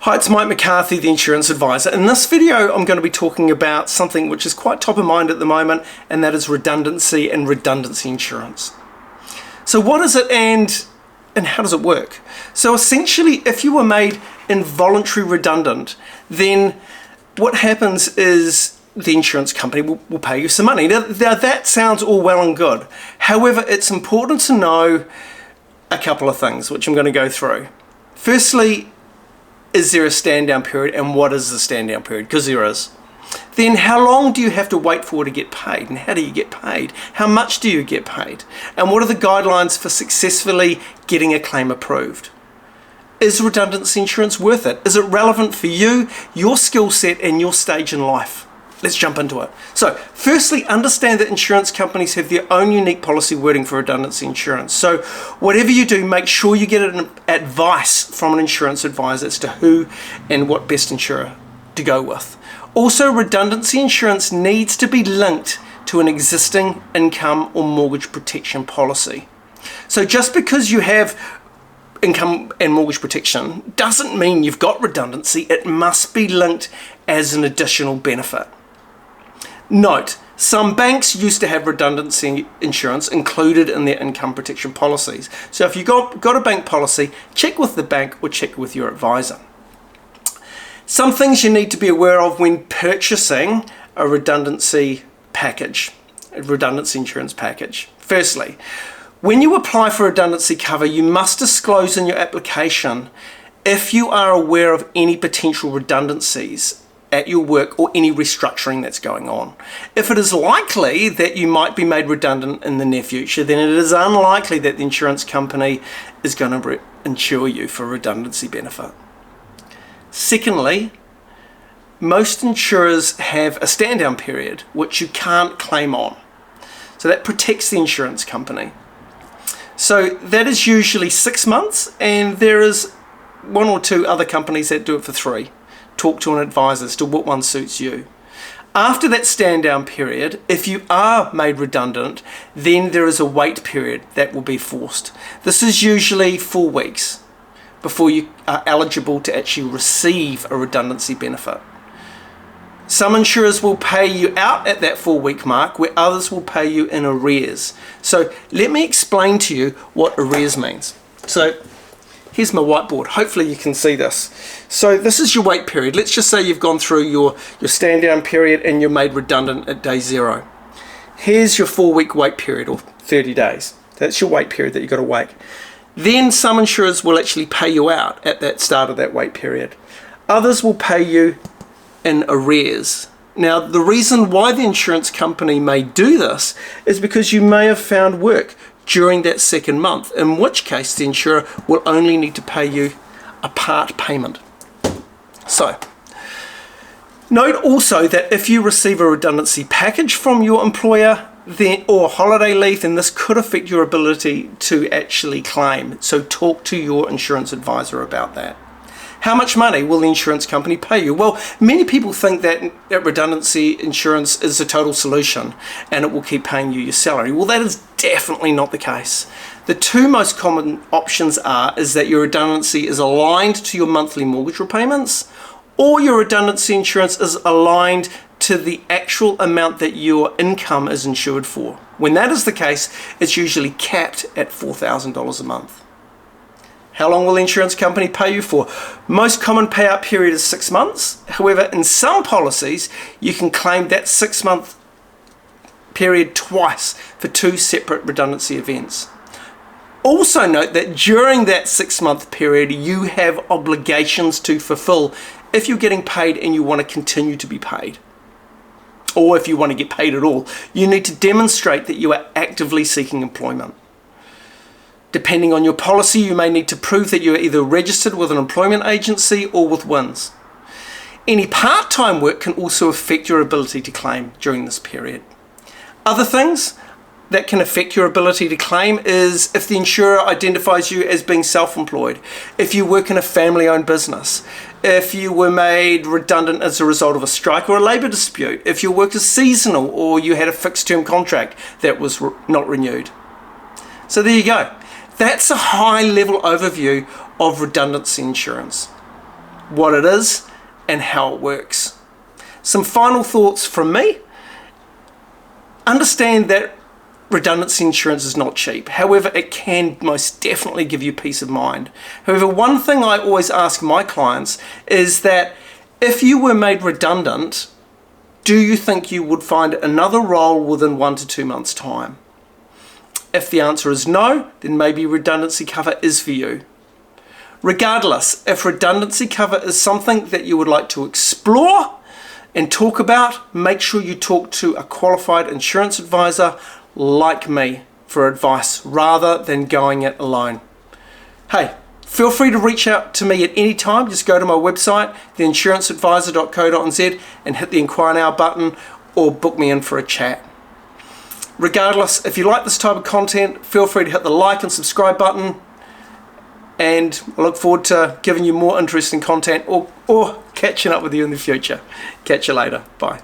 Hi, it's Mike McCarthy, the Insurance Advisor. In this video, I'm going to be talking about something which is quite top of mind at the moment, and that is redundancy and redundancy insurance. So what is it and how does it work? So essentially, if you were made involuntary redundant, then what happens is the insurance company will pay you some money. Now that sounds all well and good. However, it's important to know a couple of things, which I'm going to go through. Firstly, is there a stand down period, and what is the stand down period? Because there is. Then how long do you have to wait for to get paid, and how do you get paid? How much do you get paid? And what are the guidelines for successfully getting a claim approved? Is redundancy insurance worth it? Is it relevant for you, your skill set, and your stage in life? Let's jump into it. So, firstly, understand that insurance companies have their own unique policy wording for redundancy insurance. So, whatever you do, make sure you get an advice from an insurance advisor as to who and what best insurer to go with. Also, redundancy insurance needs to be linked to an existing income or mortgage protection policy. So, just because you have income and mortgage protection doesn't mean you've got redundancy. It must be linked as an additional benefit. Note, some banks used to have redundancy insurance included in their income protection policies. So if you've got a bank policy, check with the bank or check with your advisor. Some things you need to be aware of when purchasing a redundancy package, a redundancy insurance package. Firstly, when you apply for redundancy cover, you must disclose in your application if you are aware of any potential redundancies at your work or any restructuring that's going on. If it is likely that you might be made redundant in the near future, then it is unlikely that the insurance company is going to insure you for a redundancy benefit. Secondly, most insurers have a stand down period which you can't claim on. So that protects the insurance company. So that is usually 6 months, and there is one or two other companies that do it for 3. Talk to an advisor as to what one suits you. After that stand down period, if you are made redundant, then there is a wait period that will be forced. This is usually 4 weeks before you are eligible to actually receive a redundancy benefit. Some insurers will pay you out at that 4-week mark, where others will pay you in arrears. So let me explain to you what arrears means. So here's my whiteboard. Hopefully you can see this. So this is your wait period. Let's just say you've gone through your stand down period and you're made redundant at day 0. Here's your 4-week wait period, or 30 days. That's your wait period that you've got to wait. Then some insurers will actually pay you out at that start of that wait period. Others will pay you in arrears. Now, the reason why the insurance company may do this is because you may have found work during that 2nd month, in which case the insurer will only need to pay you a part payment. So, note also that if you receive a redundancy package from your employer or holiday leave, then this could affect your ability to actually claim. So talk to your insurance advisor about that. How much money will the insurance company pay you? Well, many people think that redundancy insurance is a total solution and it will keep paying you your salary. Well, that is definitely not the case. The 2 most common options is that your redundancy is aligned to your monthly mortgage repayments, or your redundancy insurance is aligned to the actual amount that your income is insured for. When that is the case, it's usually capped at $4,000 a month. How long will the insurance company pay you for? Most common payout period is 6 months. However, in some policies, you can claim that 6-month period twice for 2 separate redundancy events. Also note that during that 6-month period, you have obligations to fulfill if you're getting paid and you want to continue to be paid. Or if you want to get paid at all, you need to demonstrate that you are actively seeking employment. Depending on your policy, you may need to prove that you are either registered with an employment agency or with WINS. Any part-time work can also affect your ability to claim during this period. Other things that can affect your ability to claim is if the insurer identifies you as being self-employed, if you work in a family-owned business, if you were made redundant as a result of a strike or a labour dispute, if your work is seasonal or you had a fixed-term contract that was not renewed. So there you go. That's a high-level overview of redundancy insurance. what it is, and how it works. Some final thoughts from me. Understand that redundancy insurance is not cheap. However, it can most definitely give you peace of mind. However, one thing I always ask my clients is that if you were made redundant, do you think you would find another role within 1 to 2 months' time? If the answer is no, then maybe redundancy cover is for you. Regardless, if redundancy cover is something that you would like to explore and talk about, make sure you talk to a qualified insurance advisor like me for advice rather than going it alone. Hey, feel free to reach out to me at any time. Just go to my website, theinsuranceadvisor.co.nz, and hit the Inquire Now button or book me in for a chat. Regardless, if you like this type of content, feel free to hit the like and subscribe button, and I look forward to giving you more interesting content or catching up with you in the future. Catch you later. Bye.